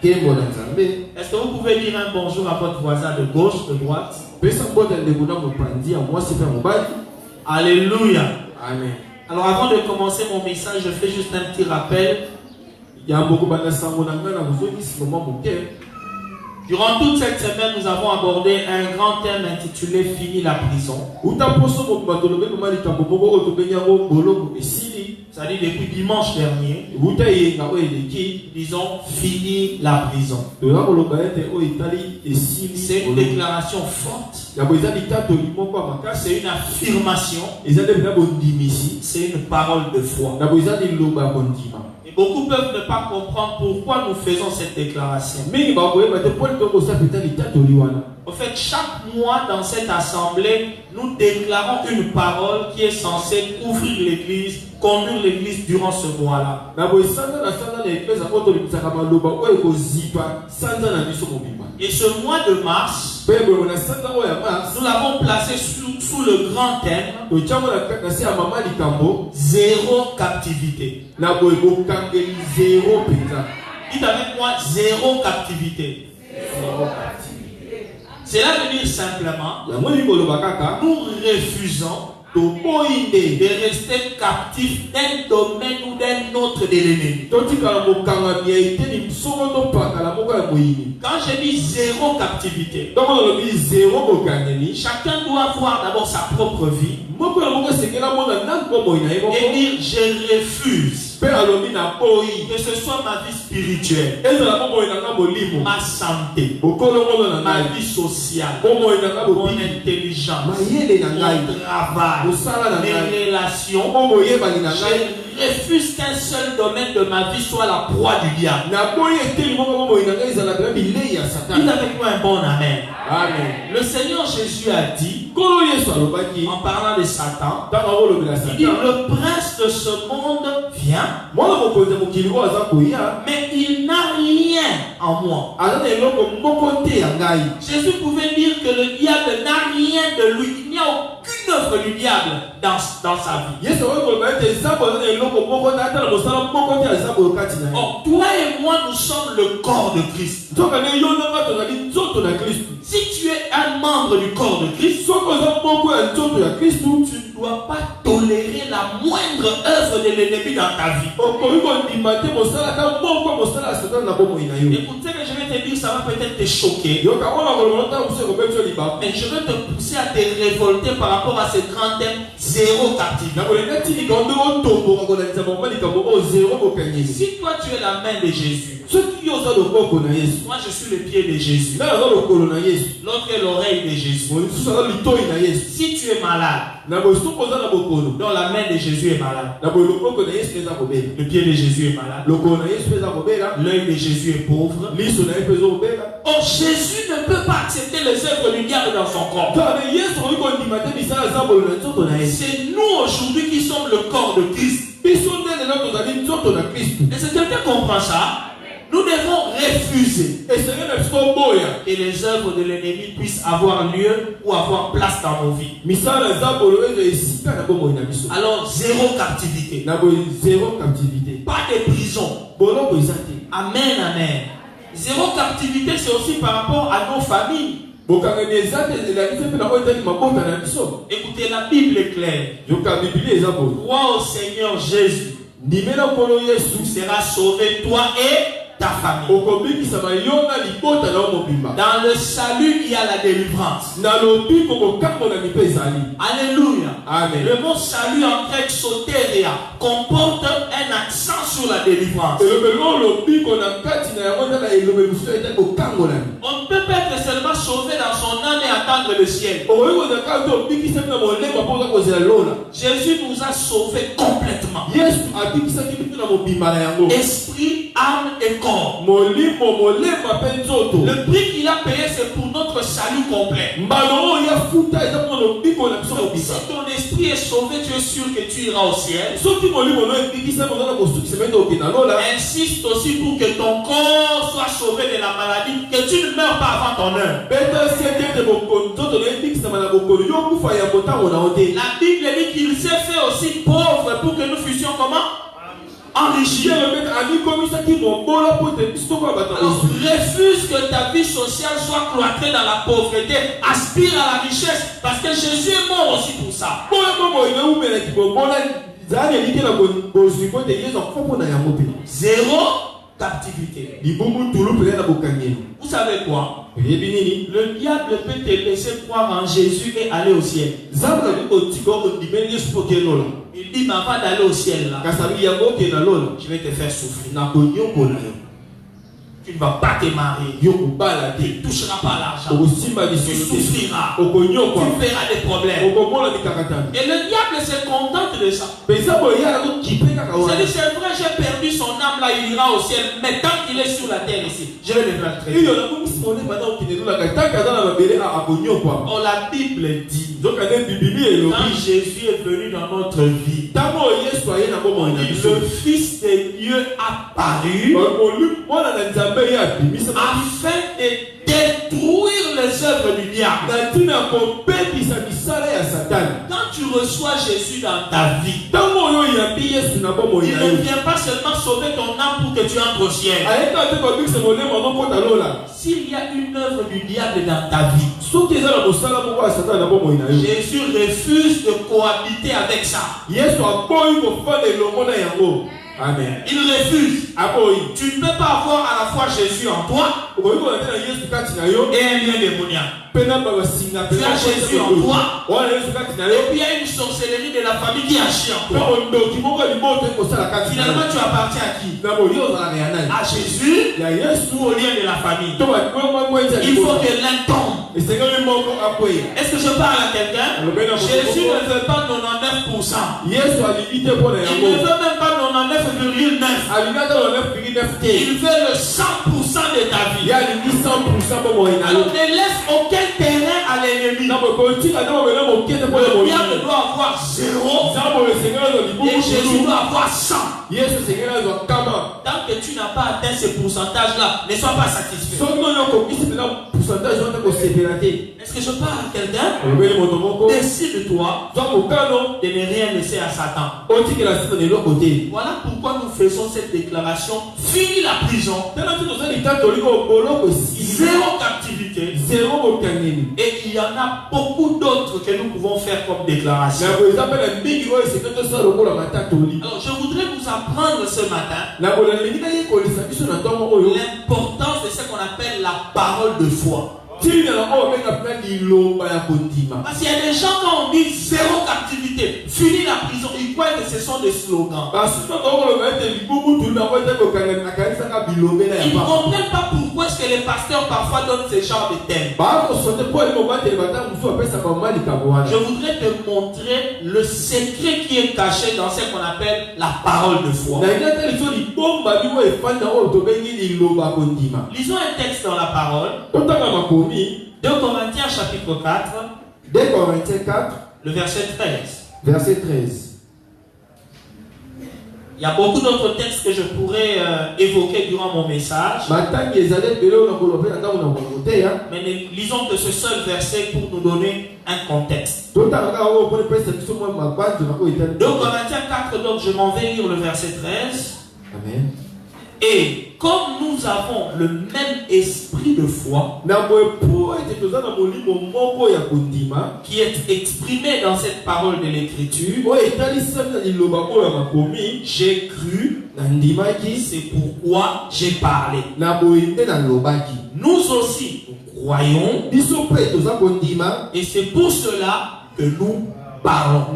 Est-ce que vous pouvez dire un bonjour à votre voisin de gauche, de droite? Alléluia. Amen. Alors avant de commencer mon message, je fais juste un petit rappel. Durant toute cette semaine, nous avons abordé un grand thème intitulé « Fini la prison ». C'est-à-dire depuis dimanche dernier, disons « Fini la prison ». C'est une déclaration forte. C'est une affirmation. C'est une parole de foi. Et beaucoup peuvent ne pas comprendre pourquoi nous faisons cette déclaration. En fait, chaque mois dans cette assemblée, nous déclarons une parole qui est censée couvrir l'église, conduire l'église durant ce mois-là. Et ce mois de mars, nous l'avons placé sous le grand thème zéro captivité. Dites avec moi zéro captivité. Cela veut dire simplement, nous refusons de rester captifs d'un domaine ou d'un autre de l'ennemi. Quand je dis zéro captivité, chacun doit voir d'abord sa propre vie et dire je refuse que ce soit ma vie spirituelle, ma santé, ma vie sociale, mon intelligence, mon travail, mes relations. Je refuse qu'un seul domaine de ma vie soit la proie du diable. Dites avec moi un bon amen. Amen. Le Seigneur Jésus a dit, en parlant de Satan, il dit le prince de ce monde vient, mais il n'a rien en moi. Jésus pouvait dire que le diable n'a rien de lui. Il n'y a aucune œuvre du diable dans sa vie. Or, toi et moi, nous sommes le corps de Christ. Si tu es un membre du corps de Christ, tu ne dois pas tolérer la moindre œuvre de l'ennemi dans ta vie. Écoute, ce que je vais te dire, ça va peut-être te choquer. Mais je veux te pousser à te révolter par rapport à ce grand thème zéro captivité. Si toi tu es la main de Jésus, moi je suis le pied de Jésus, l'autre est l'oreille de Jésus. Si tu es malade, donc la main de Jésus est malade, le pied de Jésus est malade, l'œil de Jésus est pauvre. Or Jésus ne peut pas accepter les œuvres du diable dans son corps. C'est nous aujourd'hui qui sommes le corps de Christ. Et si quelqu'un comprend ça, nous devons refuser que les œuvres de l'ennemi puissent avoir lieu ou avoir place dans nos vies. Alors, zéro captivité. Pas de prison. Amen, amen. Zéro captivité, c'est aussi par rapport à nos familles. Écoutez, la Bible est claire. Crois au Seigneur Jésus. Tu seras sauvé, toi et ta famille. Dans le salut, il y a la délivrance. Alléluia. Amen. Le mot salut en grec soteria comporte un accent sur la délivrance. On ne peut pas être seulement sauvé dans son âme et attendre le ciel. Jésus nous a sauvés complètement. Esprit, âme et corps. Le prix qu'il a payé, c'est pour notre salut complet. Si ton esprit est sauvé, tu es sûr que tu iras au ciel. Insiste aussi pour que ton corps soit sauvé de la maladie, que tu ne meurs pas avant ton heure. La Bible dit qu'il s'est fait aussi pauvre pour que nous fussions comment? enrichi. Alors, refuse que ta vie sociale soit cloîtrée dans la pauvreté. Aspire à la richesse parce que Jésus est mort aussi pour ça. Zéro captivité. Vous savez quoi? Le diable peut te laisser croire en Jésus et aller au ciel. Il dit, mais avant d'aller au ciel, là, je vais te faire souffrir. Tu ne vas pas te marier. Tu ne toucheras pas l'argent. Tu souffriras. Tu verras des problèmes. Et le diable se contente de ça. C'est vrai, j'ai perdu son âme là, il ira au ciel. Mais tant qu'il est sur la terre ici, je vais le faire traiter. Oh, la Bible dit, quand Jésus est venu dans notre vie, le Fils de Dieu a paru afin de détruire les œuvres du diable. Quand tu reçois Jésus dans ta vie, il ne vient pas seulement sauver ton âme pour que tu entres au ciel. S'il y a une œuvre du diable dans ta vie, Jésus refuse de cohabiter avec ça. Amen. Il refuse. Tu ne peux pas avoir à la fois Jésus en toi et un lien démoniaque. Tu as Jésus en toi et puis il y a une sorcellerie de la famille qui agit en toi. Finalement, tu appartiens à qui? À Jésus ou au lien de la famille? Il faut que l'un tombe. Est-ce que je parle à quelqu'un? Jésus ne veut pas 99%. Il ne veut même pas 99,9%. Il veut le 100% de ta vie. Alors ne laisse aucun terrain à l'ennemi. Le diable doit avoir 0 et Jésus doit avoir 100. Tant que tu n'as pas atteint ce pourcentage-là, ne sois pas satisfait. Est-ce que je parle à quelqu'un? Décide-toi de ne rien laisser à Satan. Voilà pourquoi nous faisons cette déclaration. Fini la prison. 0 captivité. Et il y en a beaucoup d'autres que nous pouvons faire comme déclaration. Alors je voudrais vous apprendre ce matin l'importance de ce qu'on appelle la parole de foi. Parce qu'il y a des gens, quand on dit 0 captivité, fini la prison, ils croient que ce sont des slogans. Ils ne comprennent pas pourquoi est-ce que les pasteurs parfois donnent ce genre de thèmes. Je voudrais te montrer le secret qui est caché dans ce qu'on appelle la parole de foi. Lisons un texte dans la parole. 2 Corinthiens chapitre 4. 2 Corinthiens 4. Le verset 13. Verset 13. Il y a beaucoup d'autres textes que je pourrais évoquer durant mon message. Mais lisons que ce seul verset pour nous donner un contexte. 2 Corinthiens 4, donc je m'en vais lire le verset 13. Amen. Et comme nous avons le même esprit de foi qui est exprimé dans cette parole de l'écriture, j'ai cru, c'est pourquoi j'ai parlé. Nous aussi nous croyons et c'est pour cela que nous parlons.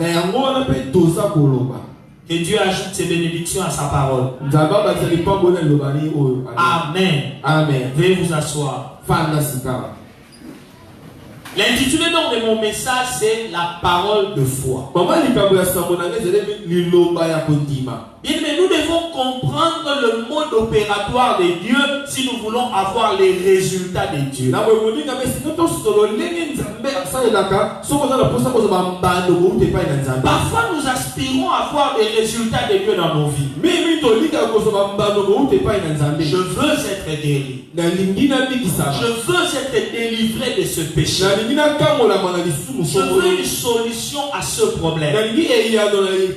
Que Dieu ajoute ses bénédictions à sa parole. Amen. Amen. Veuillez vous asseoir. L'intitulé donc de mon message, c'est la parole de foi. Bien, mais nous devons comprendre le mode opératoire de Dieu si nous voulons avoir les résultats de Dieu. Parfois nous aspirons à avoir des résultats de Dieu dans nos vies. Je veux être guéri. Je veux être délivré de ce péché. Je veux une solution à ce problème.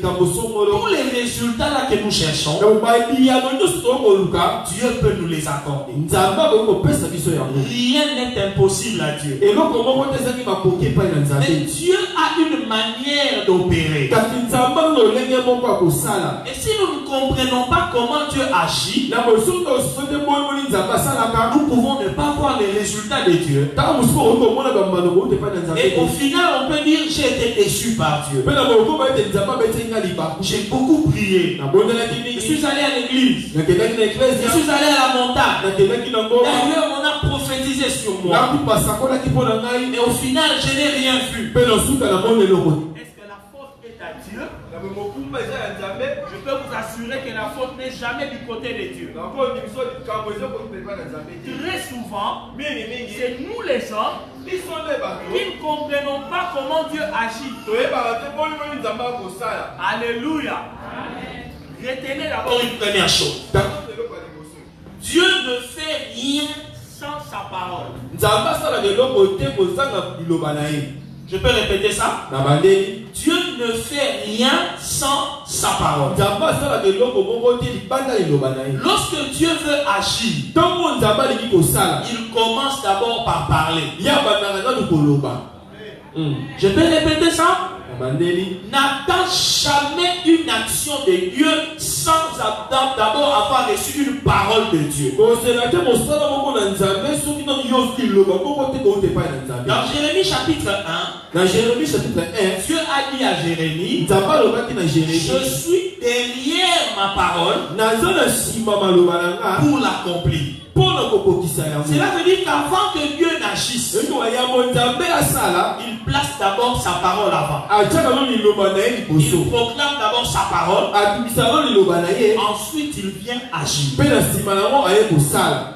Tous les résultats là résultats-là que nous cherchons, Dieu peut nous les accorder. Rien n'est impossible à Dieu. Mais Dieu a une manière d'opérer. Et si nous ne comprenons pas comment Dieu agit, nous pouvons ne pas voir les résultats de Dieu. Et au final, on peut dire j'ai été déçu par Dieu. J'ai beaucoup prié. Je suis allé à l'église. Je suis allé à la montagne. D'ailleurs, on a prophétisé sur moi. Et au final, je n'ai rien vu. Est-ce que la faute est à Dieu? Je peux vous assurer que la faute n'est jamais du côté de Dieu. Très souvent, c'est nous les hommes qui ne comprenons pas comment Dieu agit. Alléluia. Retenez d'abord une première chose. Dieu ne fait rien sans sa parole. Je peux répéter ça? Dieu ne fait rien sans sa parole. Lorsque Dieu veut agir, il commence d'abord par parler. Je peux répéter ça? N'attends jamais une action de Dieu sans d'abord avoir reçu une parole de Dieu. Dans Jérémie chapitre 1, Dieu a dit à Jérémie, je suis derrière ma parole pour l'accomplir. Cela veut dire qu'avant que Dieu n'agisse, il place d'abord sa parole avant. Il proclame d'abord sa parole. Ensuite, il vient agir.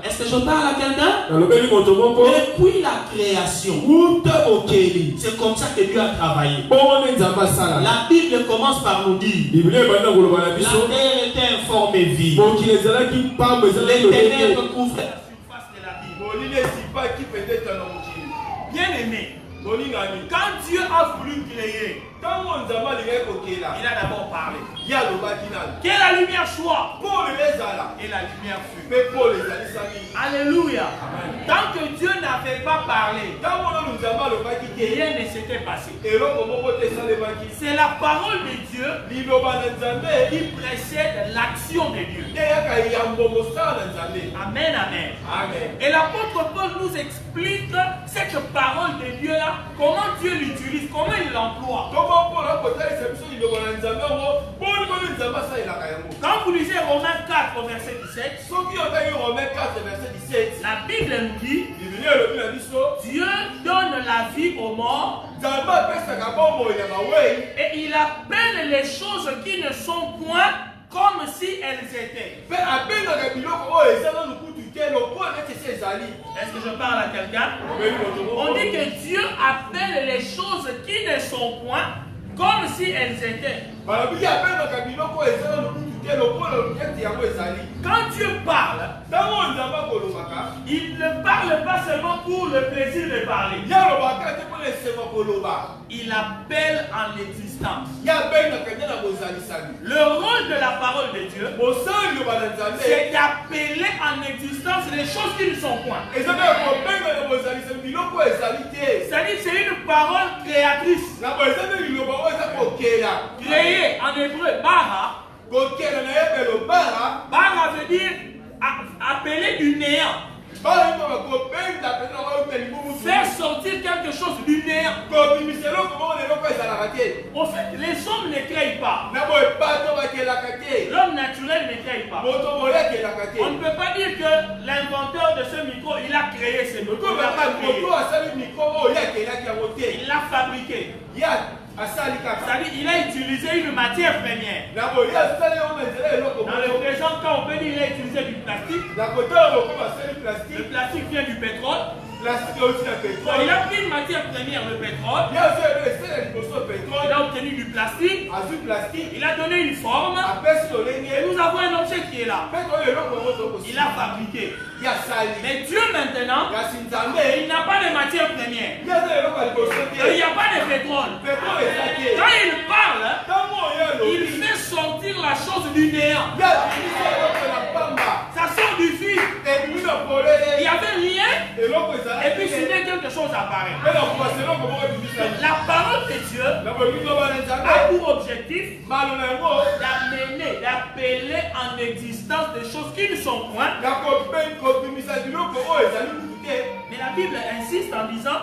Est-ce que je parle à quelqu'un? Depuis la création, c'est comme ça que Dieu a travaillé. La Bible commence par nous dire la terre était informe et vide. Les ténèbres couvrent la surface de la vie. Bien aimé, quand Dieu a voulu créer, il a d'abord parlé. Que la lumière soit. Et la lumière fut. Alléluia. Tant que Dieu n'avait pas parlé, rien ne s'était passé. C'est la parole de Dieu qui précède l'action de Dieu. Amen, amen. Et l'apôtre Paul nous explique cette parole de Dieu là, comment Dieu l'utilise, comment il l'emploie. Quand vous lisez Romains 4 verset 17, la Bible nous dit Dieu donne la vie aux morts et il appelle les choses qui ne sont point comme si elles étaient. Est-ce que je parle à quelqu'un? On dit que Dieu appelle les choses qui ne sont point comme si elles étaient. Quand Dieu parle, il ne parle pas seulement pour le plaisir de parler. Il appelle en existence. Le rôle de la parole de Dieu, c'est d'appeler en existence les choses qui ne sont point. C'est-à-dire c'est une parole créatrice. Créée en hébreu, bara. Bara veut dire appeler du néant. Faire sortir quelque chose du néant. En fait, les hommes ne créent pas. L'homme naturel ne crée pas. On ne peut pas dire que l'inventeur de ce micro, il a créé ce micro. Il l'a fabriqué. C'est-à-dire il a utilisé une matière première. Dans le présent cas, on peut dire qu'il a utilisé du plastique. Le plastique vient du pétrole. Il a pris une matière première, le pétrole. Il a obtenu du plastique. Il a donné une forme. Et nous avons un objet qui est là. Il a fabriqué. Mais Dieu maintenant, il n'a pas de matière première. Il n'y a pas de pétrole. Quand il parle, il fait sortir la la chose du néant. Ça sort du vide. Il n'y avait rien. Et puis soudain quelque chose apparaît. La parole de Dieu a pour objectif d'amener, d'appeler en existence des choses qui ne sont point. Mais la Bible insiste en disant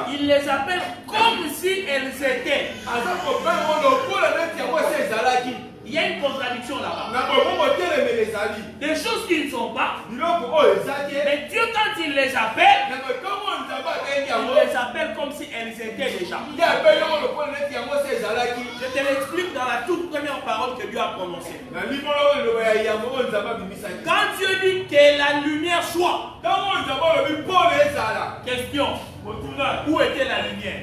il les appelle comme si elles étaient. Il y a une contradiction là-bas. Des choses qui ne sont pas. Mais Dieu, quand il les appelle, il les appelle comme si elles étaient déjà. Je te l'explique dans la toute première parole que Dieu a prononcée. Quand Dieu dit que la lumière soit. Question. Où était la lumière?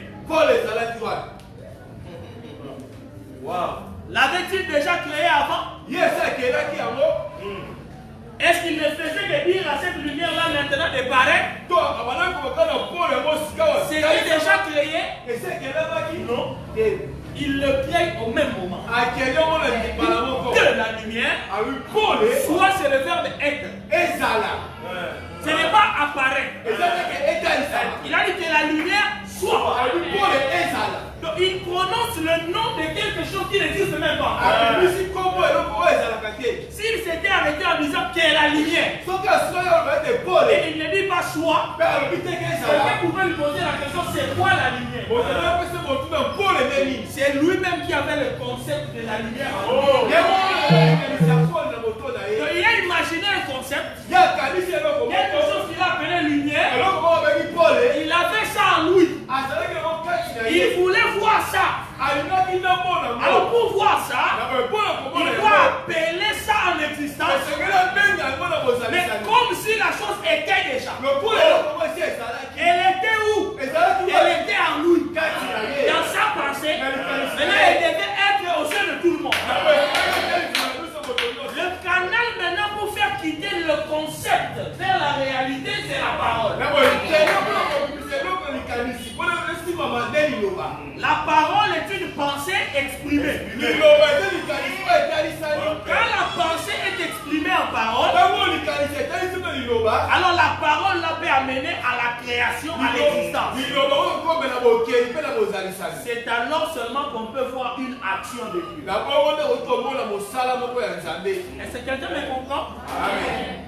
Wow. L'avait-il déjà créé avant? Est-ce qu'il ne faisait que dire à cette lumière-là maintenant de paraître? C'était déjà créé? Non. Il le crée au même moment. Que la lumière soit, c'est le verbe être. Ce n'est pas apparaître. Il a dit que la lumière soit. Donc il prononce le nom de quelque chose qui n'existe même pas. S'il s'était arrêté en disant que la lumière, et il ne dit pas soit, quelqu'un pouvait lui poser la question, c'est quoi la lumière? C'est lui-même qui avait le concept de la lumière. Donc il a imaginé un concept, quelque chose qu'il appelait lumière. Il avait ça en lui. Il voulait voir ça. Alors pour voir ça, il doit appeler ça en existence. Mais comme si la chose était déjà. Elle était où? Elle était en lui. Dans sa pensée. Maintenant elle devait être au sein de tout le monde. Le canal maintenant pour faire quitter le concept vers la réalité, c'est la parole. La parole est une pensée exprimée. Quand la pensée est exprimée en parole, alors la parole là peut amener à la création, à l'existence. C'est alors seulement qu'on peut voir une action de Dieu. Est-ce que quelqu'un me comprend?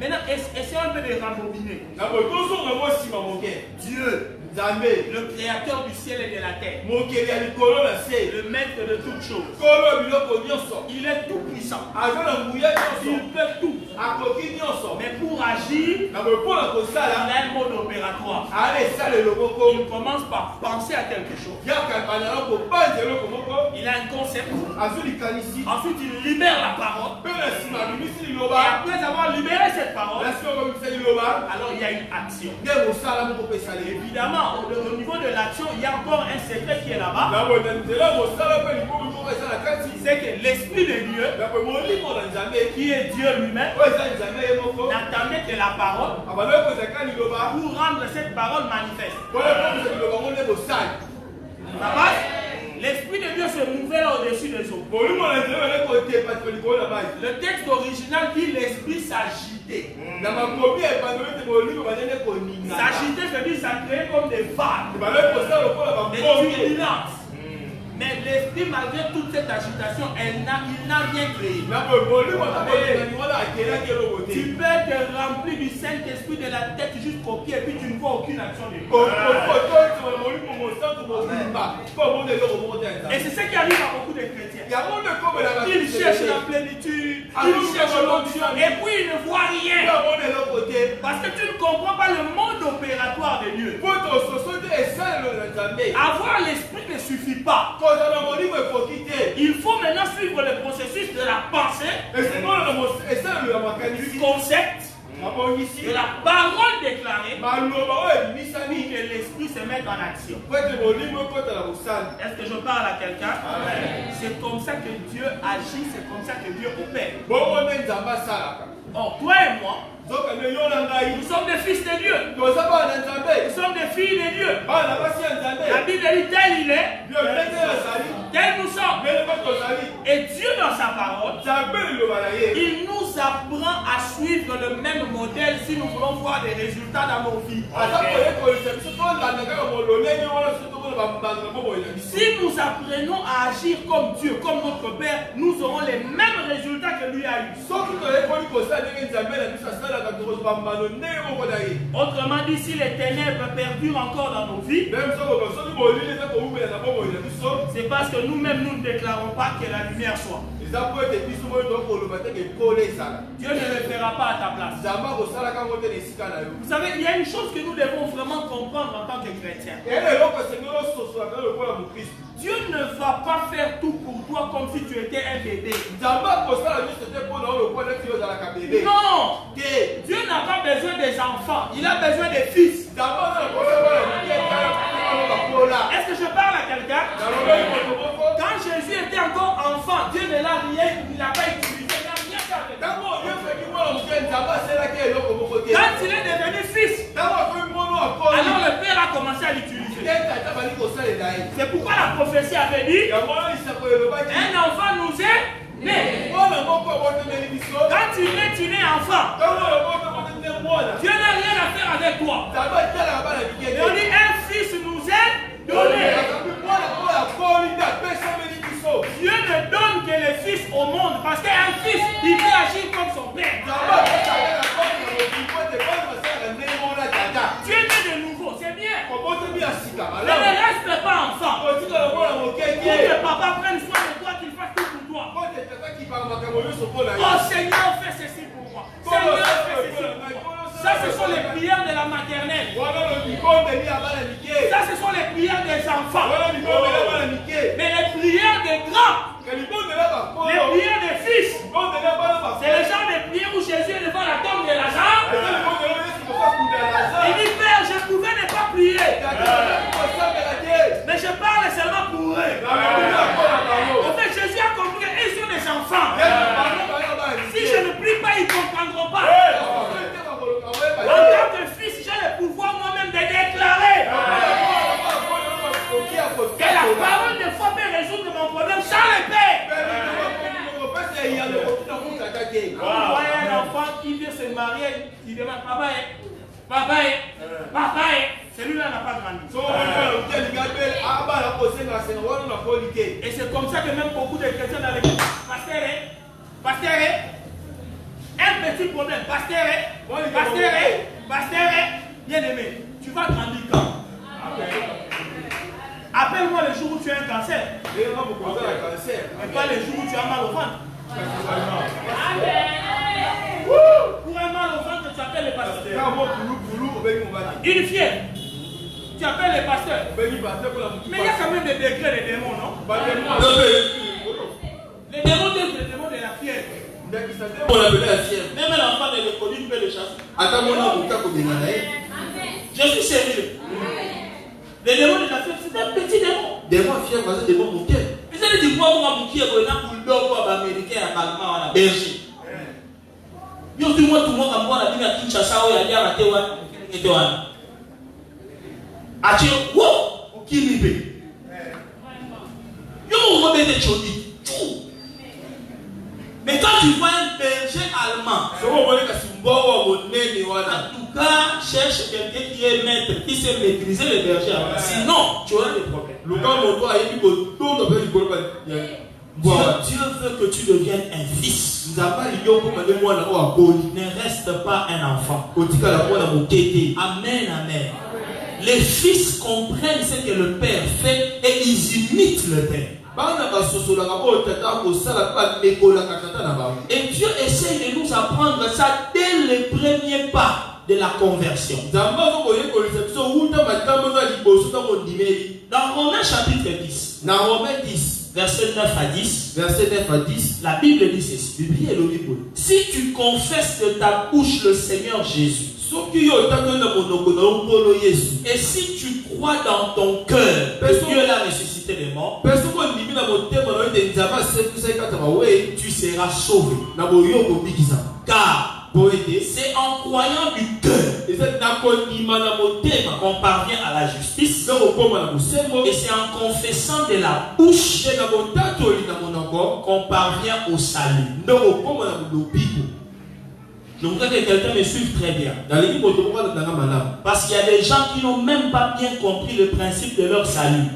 Maintenant, essayons un peu de rembobiner. Dieu, le créateur du ciel et de la terre, le maître de toutes choses, il est tout puissant, il peut tout. Mais pour agir, il a un mode opératoire. Il commence par penser à quelque chose. Il a un concept. Ensuite il libère la parole. Et après avoir libéré cette parole, alors il y a une action. Évidemment, au niveau de l'action, il y a encore un secret qui est là-bas. C'est que l'Esprit de Dieu, qui est Dieu lui-même, n'attendait que la parole pour rendre cette parole manifeste. L'Esprit de Dieu se mouvait là au-dessus des eaux. Le texte original dit l'Esprit s'agitait. S'agiter, ça veut dire ça créait comme des vagues, des turbulences. Mais l'Esprit, malgré toute cette agitation, il n'a rien créé. Tu peux être rempli du Saint-Esprit de la tête jusqu'aux pieds et puis tu ne vois aucune action de Dieu. Et c'est ce qui arrive à beaucoup de chrétiens. Ils cherchent la plénitude, ils cherchent l'onction et puis ils ne voient rien. Parce que tu ne comprends pas le mode opératoire de Dieu. Avoir l'Esprit ne suffit pas. Il faut maintenant suivre le processus de la pensée, du concept, de la parole déclarée, pour que l'Esprit se mette en action. Est-ce que je parle à quelqu'un? C'est comme ça que Dieu agit, c'est comme ça que Dieu opère. Or, toi et moi, nous sommes des fils de Dieu. Nous sommes des filles de Dieu. La Bible dit tel il est, tel nous sommes. Et Dieu dans sa parole, il nous apprend à suivre le même modèle si nous voulons voir des résultats dans nos vies. Si nous apprenons à agir comme Dieu, comme notre Père, nous aurons les mêmes résultats que lui a eu. Autrement dit, si les ténèbres perdurent encore dans nos vies, c'est parce que nous-mêmes nous ne déclarons pas que la lumière soit. Dieu ne le fera pas à ta place. Vous savez, il y a une chose que nous devons vraiment comprendre en tant que chrétiens. Dieu ne va pas faire tout pour toi comme si tu étais un bébé. Non! Dieu n'a pas besoin des enfants, il a besoin des fils. Est-ce que je parle à quelqu'un? Quand Jésus était encore enfant, Dieu ne l'a rien, il n'a pas utilisé. Quand il est devenu fils, alors le Père a commencé à l'utiliser. C'est pourquoi la prophétie avait dit un enfant nous est né. Quand tu nais enfant. Dieu n'a rien à faire avec toi. Et on dit un fils nous est donné. Dieu ne donne que les fils au monde parce qu'un fils, il peut agir comme son père. Dieu est de nouveau, c'est bien. Ne reste pas enfant. Pour que papa prenne soin de toi, qu'il fasse tout pour toi. Oh Seigneur, fais ceci pour moi. Seigneur, fais ceci pour moi. Ça, ce sont les prières de la maternelle. Ça, ce sont les prières des enfants. Mais les prières des grands, les prières des fils, c'est le genre de prières où Jésus est devant la tombe de Lazare. Il dit, Père, je pouvais ne pas prier, mais je parle seulement pour eux. En fait, Jésus a compris qu'ils sont des enfants. Si je ne prie pas, ils ne comprendront pas. En tant que fils, j'ai le pouvoir moi-même de déclarer que la parole de foi peut résoudre mon problème sans le Père. Vous voyez un enfant qui vient se marier, il demande papa, celui-là n'a pas grandi. Et c'est comme ça que même beaucoup de chrétiens dans l'église, pasteur, un petit problème, pasteur, bien aimé, tu vas grandir quand? Appelle-moi le jour où tu as un cancer. Et pas le jour où tu as mal au ventre. Pour un mal au ventre, tu appelles le pasteur. Une fièvre, tu appelles le pasteur. Mais il y a quand même des degrés de démons, non? Les démons de la fièvre. On l'appelait la fièvre. Même l'enfant de l'école, il peut le chasser. Je suis sérieux. Les démons de la fièvre, c'est un petit démon. Démon fièvre, c'est démon monté. Ils allaient dire quoi pour qui est pour américain à Calma, à Belgique. Yo tout le monde comme moi, la vie à Kinshasa, il y a la Tewan, et Tewan. Ache, wow, qui libre. Yo, on va mettre des choses. Mais quand tu vois un berger allemand, en tout cas, cherche quelqu'un qui est maître, qui sait maîtriser le berger allemand. Sinon, tu auras des problèmes. Dieu veut que tu deviennes un fils. Ne reste pas un enfant. Amen, amen. Les fils comprennent ce que le Père fait et ils imitent le Père. Et Dieu essaie de nous apprendre ça dès les premiers pas de la conversion. Dans Romains chapitre 10, verset 9 à 10, la Bible dit ceci. Si tu confesses de ta bouche le Seigneur Jésus, et si tu crois dans ton cœur que Dieu l'a ressuscité des morts, tu seras sauvé. Car C'est en croyant du cœur qu'on parvient à la justice. Et c'est en confessant de la bouche qu'on parvient au salut. Je voudrais que quelqu'un me suive très bien. Parce qu'il y a des gens qui n'ont même pas bien compris le principe de leur salut.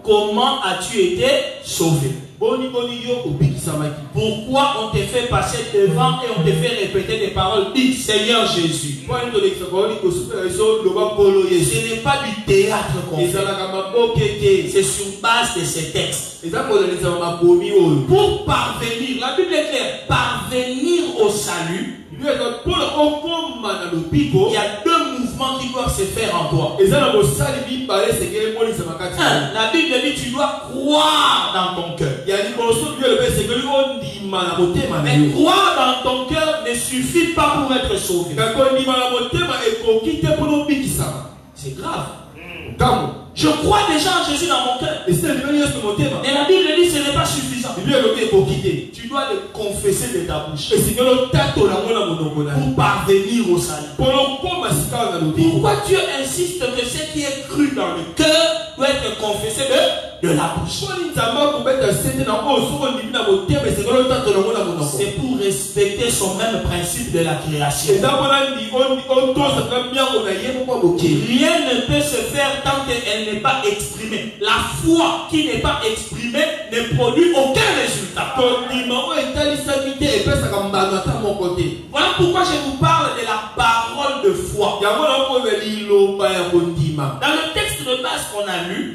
Comment as-tu été sauvé? Pourquoi on te fait passer devant et on te fait répéter des paroles? Dis Seigneur Jésus. Ce n'est pas du théâtre qu'on fait. C'est sur base de ces textes. Pour parvenir, la Bible est claire, parvenir au salut, il y a deux mouvements qui doivent se faire en toi. La Bible dit tu dois croire dans ton cœur. Mais croire dans ton cœur ne suffit pas pour être sauvé. C'est grave. Je crois déjà en Jésus dans mon cœur. Et la Bible dit que ce n'est pas suffisant. Tu dois le confesser de ta bouche pour parvenir au salut. Pourquoi Dieu insiste que ce qui est cru dans le cœur doit être confessé de la bouche? C'est pour respecter son même principe de la création. Rien ne peut se faire tant qu'elle n'est pas exprimée. La foi qui n'est pas exprimée ne produit aucun résultat. Voilà pourquoi je vous parle de la parole de foi. Dans le texte de base qu'on a lu,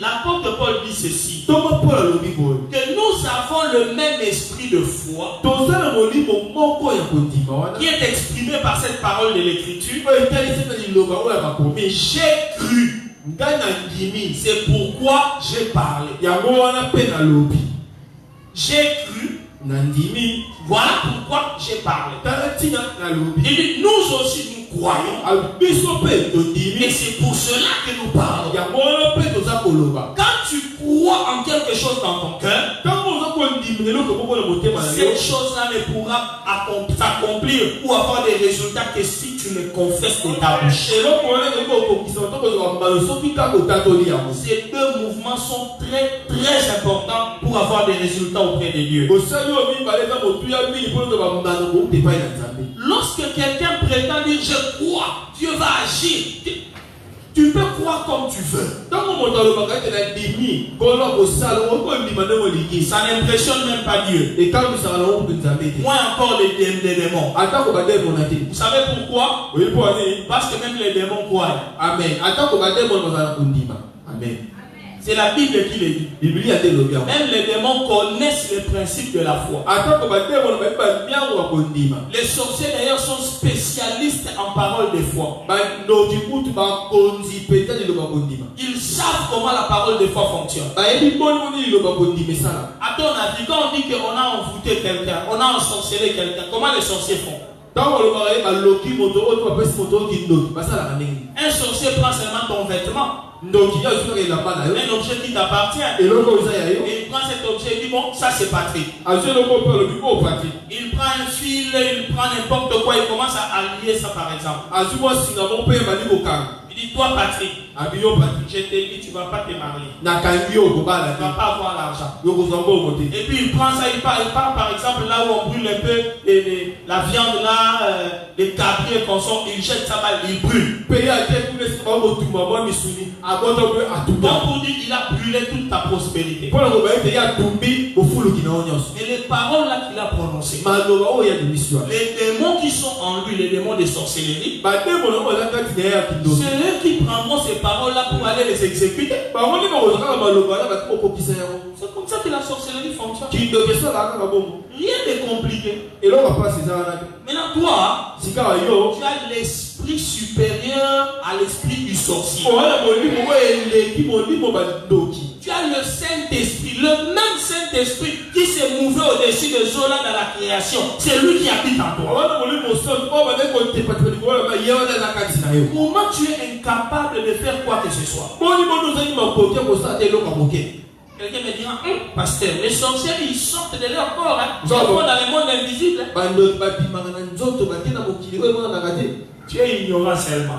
l'apôtre Paul dit ceci, que nous avons le même esprit de foi qui est exprimé par cette parole de l'écriture. Mais j'ai cru. C'est pourquoi j'ai parlé. J'ai cru. Voilà pourquoi j'ai parlé. Il dit, nous aussi nous croyons. Et c'est pour cela que nous parlons. Quand tu crois en quelque chose dans ton cœur, cette chose-là ne pourra s'accomplir ou avoir des résultats que si tu le confesses de ta bouche. Ces deux mouvements sont très très importants pour avoir des résultats auprès de Dieu. Lorsque quelqu'un prétend dire je crois, Dieu va agir, tu peux croire comme tu veux. Ça n'impressionne même pas Dieu. Moins encore les démons. Vous savez pourquoi? Parce que même les démons croient. Amen. Amen. C'est la Bible qui le dit. Même les démons connaissent le principe de la foi. Les sorciers d'ailleurs sont spécialistes en parole de foi. Ils savent comment la parole de foi fonctionne. À ton avis, quand on dit qu'on a envoûté quelqu'un, on a ensorcelé quelqu'un, comment les sorciers font? Un sorcier prend seulement ton vêtement. Un objet qui t'appartient. Et il prend cet objet et dit bon, ça c'est Patrick. Il prend un fil, il prend n'importe quoi, il commence à allier ça par exemple. Il dit toi Patrick, je te dis tu ne vas pas te marier. Tu ne vas pas avoir l'argent. Et puis il prend ça, il part par exemple là où on brûle un peu la viande là, les cabriers et consorts, il jette ça là, il brûle. Donc pour dire il a brûlé toute ta prospérité. Et les paroles là qu'il a prononcées, les démons qui sont en lui, les démons de sorcellerie, c'est eux qui prendront ces paroles là pour aller les exécuter. C'est comme ça que la sorcellerie fonctionne. Rien de compliqué. Maintenant toi, tu as l'esprit supérieur à l'esprit du sorcier. Tu as le Saint-Esprit, le même Saint-Esprit qui s'est mouvé au-dessus de Zola dans la création. C'est lui qui habite en toi. Comment tu es incapable de faire quoi que ce soit? Quelqu'un me dira, pasteur, les sorciers, ils sortent de leur corps. Ils vont dans le monde invisible. Tu es ignorant seulement.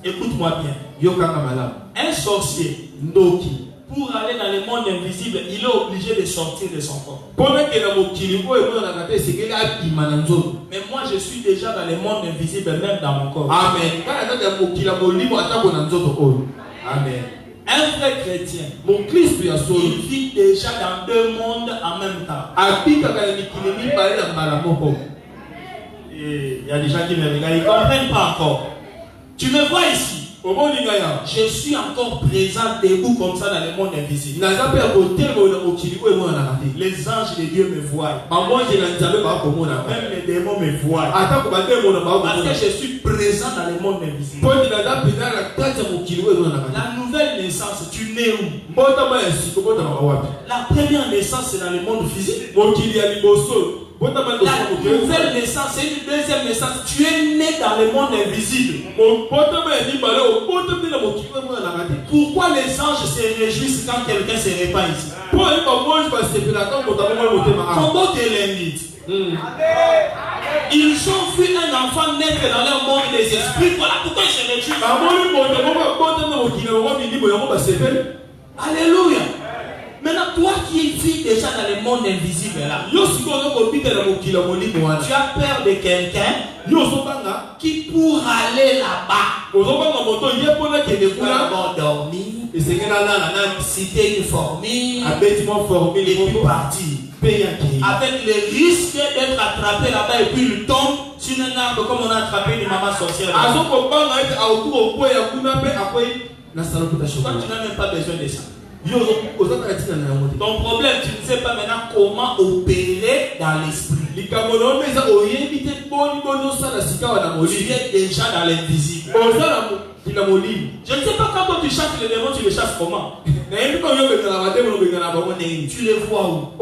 Écoute-moi bien. Un sorcier, pour aller dans le monde invisible, il est obligé de sortir de son corps. Mais moi, je suis déjà dans le monde invisible, même dans mon corps. Amen. Amen. Un vrai chrétien, mon Christ, il vit déjà dans deux mondes en même temps. Et il y a des gens qui me regardent, ils ne comprennent pas encore. Tu me vois ici. Je suis encore présent debout comme ça dans le monde invisible. Les anges de Dieu me voient. Même les démons me voient. Parce que je suis présent dans le monde invisible. La nouvelle naissance, tu nais où? La première naissance, c'est dans le monde physique. La nouvelle naissance, c'est une deuxième naissance. Tu es né dans le monde invisible. Pourquoi les anges se réjouissent quand quelqu'un se répand ici? Comment te l'invite? Ils ont vu un enfant naître dans leur monde des esprits. Voilà pourquoi ils se réjouissent. Alléluia. Maintenant, toi qui vis déjà dans le monde invisible là, tu as peur de quelqu'un qui pour aller là-bas va dormir, citer une formule et puis partir. Avec le risque d'être attrapé là-bas et puis il tombe sur un arbre comme on a attrapé une maman sorcière. Toi, tu n'as même pas besoin de ça. Ton problème, tu ne sais pas maintenant comment opérer dans l'esprit. Tu es déjà dans l'invisible. Je ne sais pas quand tu chasses les démons, tu les chasses comment? Tu les vois où?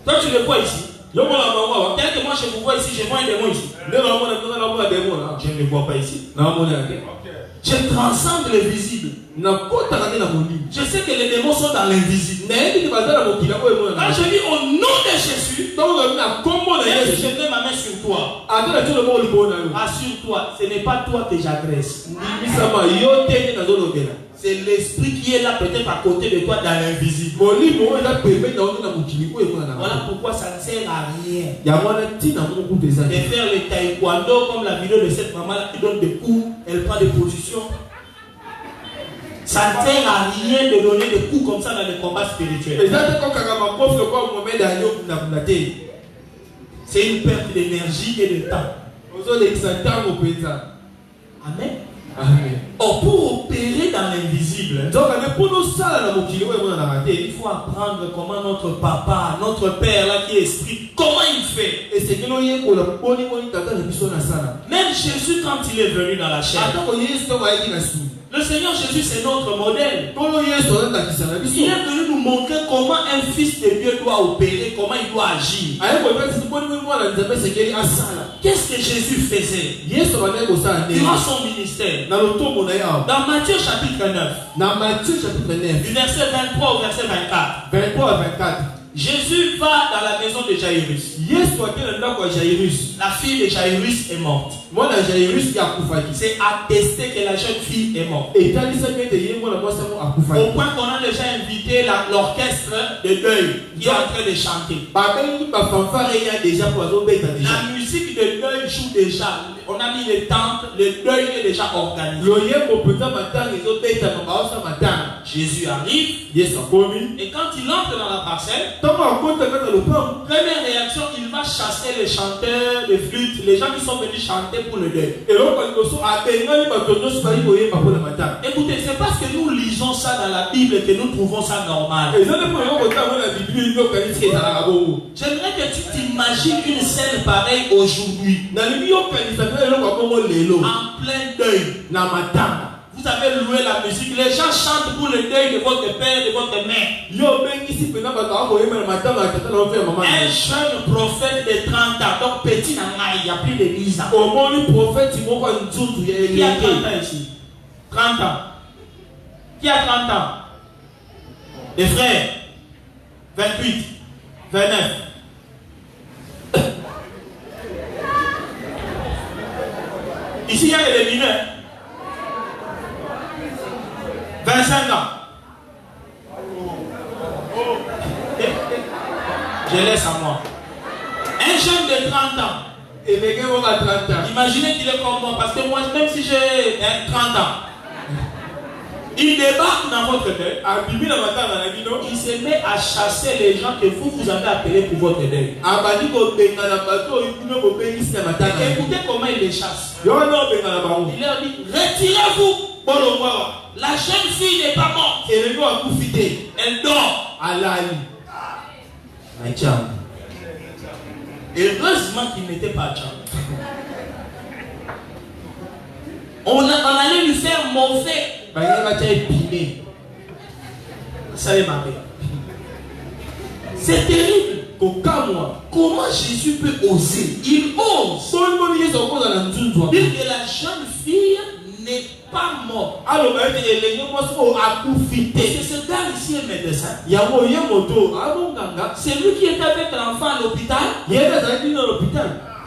Toi, tu les vois ici. Tel que moi je vous vois ici, je vois un démon ici. Je ne le vois pas ici. Je transcende le visible. Je sais que les démons sont dans l'invisible. Quand je dis au nom de Jésus, je mets ma main sur toi. Assure-toi, ce n'est pas toi que j'agresse. C'est l'esprit qui est là peut-être à côté de toi dans l'invisible. Voilà pourquoi ça ne sert à rien de faire le taekwondo comme la vidéo de cette maman-là qui donne des coups, elle prend des positions. Ça ne sert à rien de donner des coups comme ça dans les combats spirituels. C'est une perte d'énergie et de temps. Amen. Or, pour opérer dans l'invisible, il faut apprendre comment notre papa, notre père là qui est esprit, comment il fait. Même Jésus, quand il est venu dans la chair, le Seigneur Jésus, c'est notre modèle. Il est venu nous montrer comment un fils de Dieu doit opérer, comment il doit agir. Qu'est-ce que Jésus faisait durant son ministère? Dans Matthieu chapitre 9, du verset 23 au verset 24. Jésus va dans la maison de Jairus. La fille de Jairus est morte. C'est attesté que la jeune fille est morte. Au point qu'on a déjà invité l'orchestre de deuil qui est en train de chanter. La musique de deuil joue déjà. On a mis les tentes, le deuil est déjà organisé. Jésus arrive. Et quand il entre dans la parcelle, première réaction, il va chasser les chanteurs de flûte, les gens qui sont venus chanter pour le deuil. Écoutez, c'est parce que nous lisons ça dans la Bible que nous trouvons ça normal. J'aimerais que tu t'imagines une scène pareille aujourd'hui. En plein deuil. Vous avez loué la musique. Les gens chantent pour le deuil de votre père, de votre mère. Un jeune prophète de 30 ans, donc petit nanaï, il y a plus de 10 ans. Il y a 30 ans ici. 30 ans. Qui a 30 ans? Les frères, 28, 29. Ici, il y a des mineurs. 25 ans. Je laisse à moi. Un jeune de 30 ans. Et les gars vont à 30 ans. Imaginez qu'il est comme moi, parce que moi, même si j'ai 30 ans, il débarque dans votre deuil. Il se met à chasser les gens que vous avez appelés pour votre deuil. Écoutez comment il les chasse. Il leur dit, retirez-vous. La jeune fille n'est pas morte. Elle dort. Heureusement qu'il n'était pas Tcham. On allait lui faire mauvais. C'est terrible. Comment Jésus peut oser? Il ose dire que la jeune fille n'est pas morte. Et ce gars ici est médecin. C'est lui qui est avec l'enfant à l'hôpital.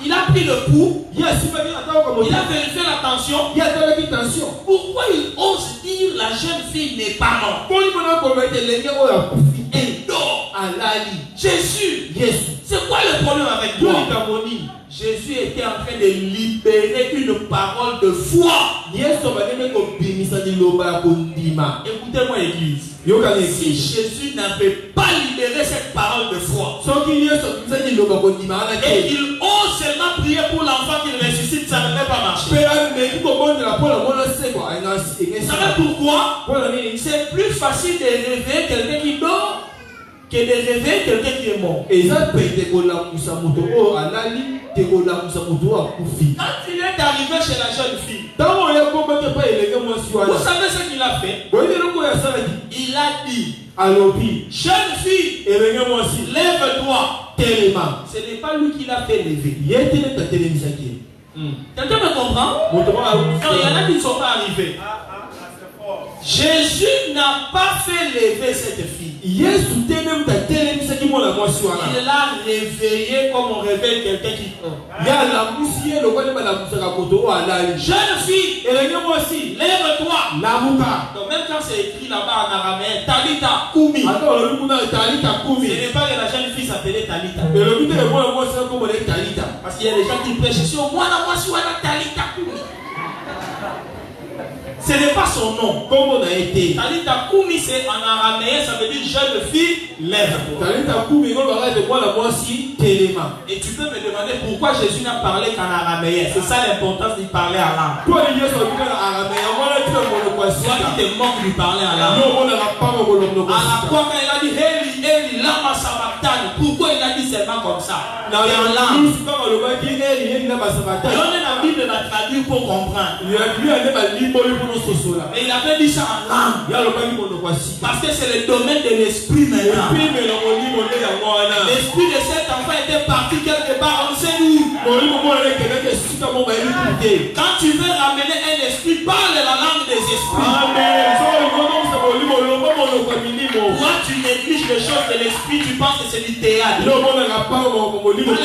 Il a pris le pouls. Il a vérifié la tension. Pourquoi il ose dire la jeune fille n'est pas morte? Elle dort. Jésus, c'est quoi le problème avec toi? Jésus était en train de libérer une parole de foi. Écoutez-moi, église. Si Jésus n'avait pas libéré cette parole de foi, et il ose seulement prier pour l'enfant qu'il ressuscite, ça ne peut pas marcher. Vous savez pourquoi? C'est plus facile de réveiller quelqu'un qui dort que de réveiller quelqu'un qui est mort. Quand il est arrivé chez la jeune fille, vous savez ce qu'il a fait? Il a dit, jeune fille, lève-toi. Ce n'est pas lui qui l'a fait lever. Quelqu'un me comprend? Non, il y en a qui ne sont pas arrivés. Jésus n'a pas fait lever cette fille. Il l'a réveillée comme on réveille quelqu'un qui dort. Jeune fille, lève-toi. Donc même quand c'est écrit là-bas en araméen, Talita Kumi. Ce n'est pas que la jeune fille s'appelait Talita. Parce qu'il y a des gens qui prêchent sur moi, Talita Kumi. Ce n'est pas son nom. Comme on a été. Talita Kumi, c'est en araméen, ça veut dire jeune fille, lève-toi. Et tu peux me demander pourquoi Jésus n'a parlé qu'en araméen. C'est ça l'importance d'y parler en langue. Toi qui te manque de parler en langue. À la fois quand il a dit Eli, Eli, lama sabachthani, pourquoi il a dit seulement comme ça? Et en langue. Donnez la Bible la traduire pour comprendre. Mais il avait dit ça en langue. Parce que c'est le domaine de l'esprit maintenant. L'esprit de cet enfant était parti quelque part, on sait où. Quand tu veux ramener un esprit, parle la langue des esprits. Toi, tu négliges les choses de l'esprit, tu penses que c'est du théâtre. Quand les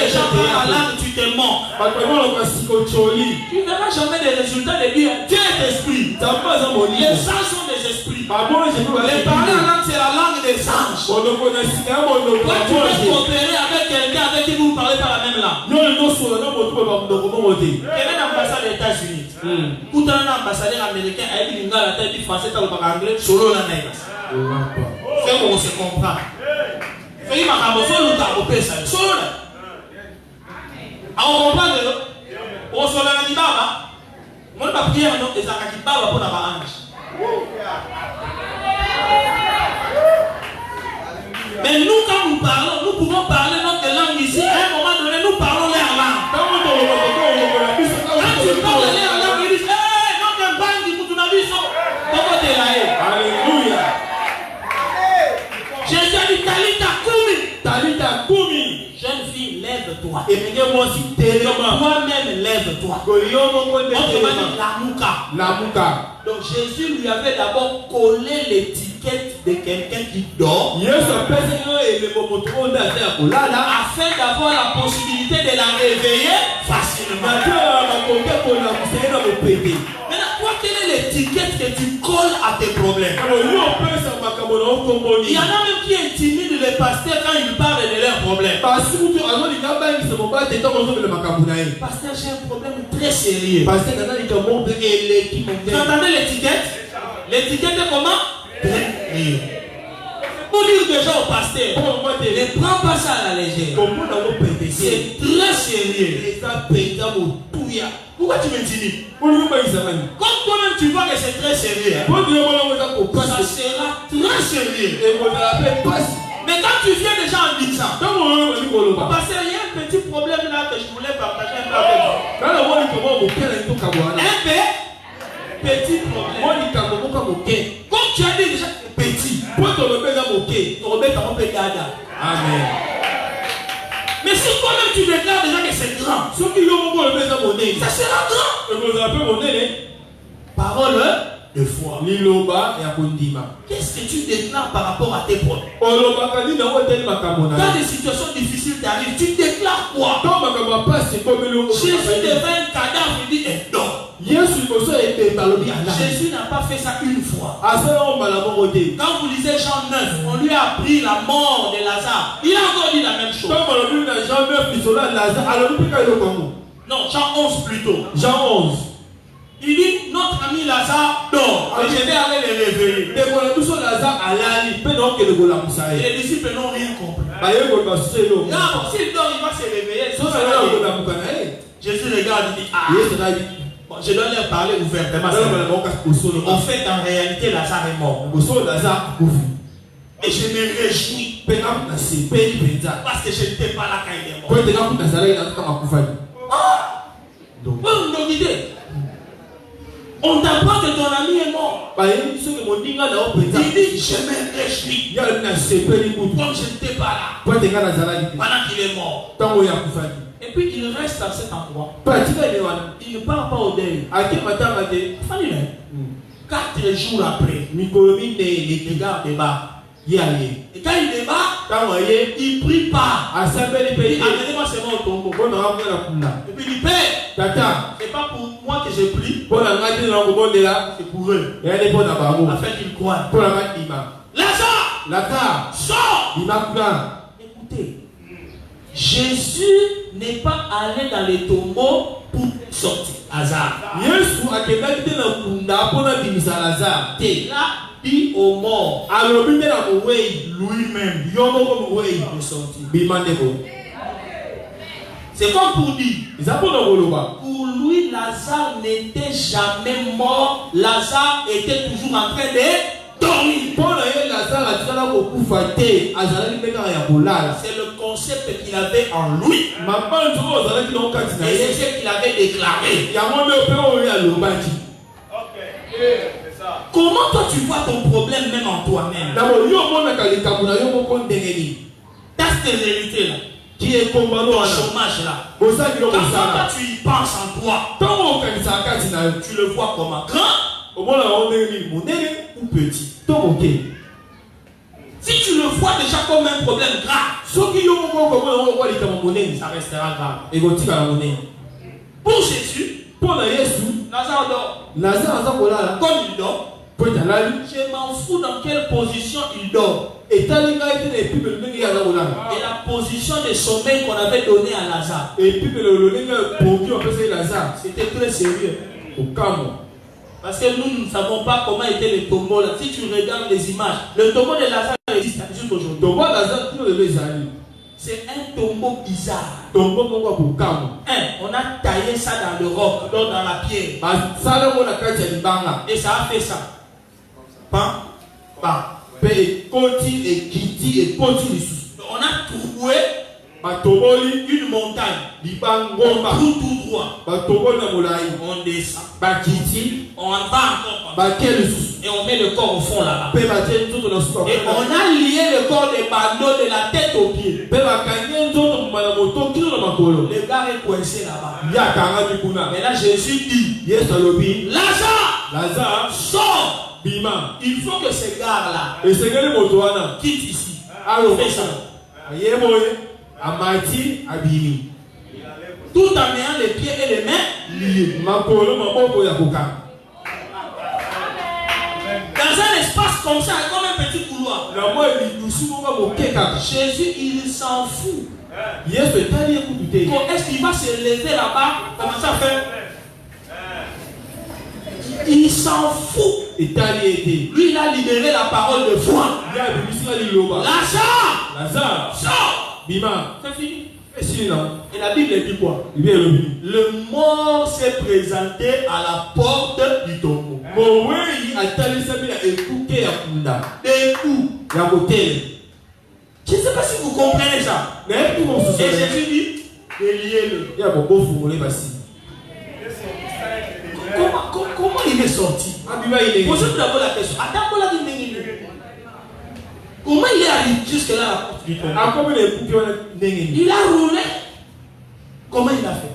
gens parlent la langue, tu te mens. Tu n'auras jamais des résultats de dire Dieu est esprit. Les anges sont des esprits. Les parler en langue, c'est la langue des anges. Toi, tu peux coopérer avec quelqu'un avec qui vous ne parlez pas la même langue. Il y avait une ambassade des États-Unis. Tout un ambassadeur américain a dit la tête du français, tu parles anglais, solo la neige. C'est qu'on se comprend. Fais ma camoufle, nous t'avons fait ça. Solo. On comprend de l'eau. On se l'a dit baba. Moi, ma prière, non, les akakibaba pour la ange. Mais nous, quand nous parlons, nous pouvons parler notre langue ici. À un moment donné, nous parlons leur langue. Quand tu parles leur langue, ils disent hey, notre bande, tu n'as vu ça. Comment t'es là? Alléluia. Jésus a dit Talita Kumi. Talita Kumi. Jeune fille, lève-toi. Et toi-même, lève-toi. On te va dire la mouka. Donc Jésus lui avait d'abord collé l'étiquette l'étiquette de quelqu'un qui dort afin d'avoir la possibilité de la réveiller facilement. Maintenant, toi, quelle est l'étiquette que tu colles à tes problèmes? Il y en a même qui intimident les pasteurs quand ils parlent de leurs problèmes. Pasteur, j'ai un problème très sérieux. Vous entendez l'étiquette? L'étiquette est comment? Pour dire déjà au pasteur, ne prends pas ça à la légère. C'est très sérieux. Pourquoi tu m'intimides? Comme toi-même tu vois que c'est très sérieux, ça sera très sérieux. Mais quand tu viens déjà en disant, parce qu'il y a un petit problème là que je voulais partager un peu avec vous. Un petit problème. Comme tu as dit déjà petit, amen. Mais si toi-même tu déclares déjà que c'est grand, ça sera grand. Parole de foi. Qu'est-ce que tu déclares par rapport à tes problèmes? Quand des situations difficiles t'arrivent, tu déclares quoi? Jésus devint un cadavre, il dit non. Jésus n'a pas fait ça une fois. Quand vous lisez Jean 9, on lui a appris la mort de Lazare. Il a encore dit la même chose. Non, Jean 11 plutôt. Jean 11. Il dit, notre ami Lazare dort. Et je vais aller le réveiller. Et les disciples n'ont rien compris. Non, s'il dort, il va se réveiller. Jésus regarde et dit, ah, bon, je dois leur parler ouvertement. En fait, en réalité, Lazare est mort. Et je me réjouis. Parce que je n'étais pas là quand il est mort. Donc, on t'apprend que ton ami est mort. Il dit, je me réjouis. Comme je n'étais pas là. Pendant qu'il est mort. Et puis il reste à cet endroit. Il ne part pas au deuil. 4 jours après, il regarde débat. Et quand il débat, il prie pas. Il dit, amenez-moi seulement au tombeau. Et puis il dit, Père, c'est pas pour moi que je prie. C'est pour eux. Afin qu'ils croient. Lazare, sors. Écoutez, Jésus n'est pas allé dans les tombeaux pour sortir Lazare. Il a dit aux morts lui-même de sortir. C'est comme pour dire, pour lui Lazare n'était jamais mort. Lazare était toujours en train de dormir. C'est le concept qu'il avait en lui. Et c'est ce qu'il avait déclaré. Comment toi tu vois ton problème même en toi-même? Ta stérilité là, qui est ton chômage là, quand toi tu y penses en toi, tu le vois comment? Grand ou petit? Si tu le vois déjà comme un problème grave, ça restera grave. Pour Jésus, Lazare dort. Comme il dort, je m'en fous dans quelle position il dort. Et la position de sommeil qu'on avait donné à Lazare, c'était très sérieux. Parce que nous ne savons pas comment était le tombeau là. Si tu regardes les images, le tombeau de Lazare existe jusqu'aujourd'hui. C'est un tombeau bizarre. On a taillé ça dans le roc, donc dans la pierre. Et ça a fait ça. On a trouvé une montagne. On trouve tout droit. On descend. On va encore. Et on met le corps au fond là-bas. Et on a lié le corps des bandeaux de la tête aux pieds. Le gars est coincé là-bas. Et là Jésus dit, Lazare, sors. Bima. Il faut que ces gars-là Et c'est quel motoana quittent ici. Alors, Fais ça. Ayeboye, Amati, Abimi. Tout en ayant les pieds et les mains liés. Makolo, Maboko, Yakoka. Dans un espace comme ça, comme un petit couloir. Jésus, il s'en fout. Est-ce qu'il va se lever là-bas? Comment ça fait? Il s'en fout. Lui, il a libéré la parole de foi. Lazare, sors. Bima. C'est fini. Et la Bible dit quoi? Le mort s'est présenté à la porte du tombeau. Je ne sais pas si vous comprenez ça. Et Jésus dit, déliez-le. Comment il est sorti? Posez-vous d'abord la question. Comment il est arrivé jusque là à la porte du tombeau? Il a roulé. Comment il a fait?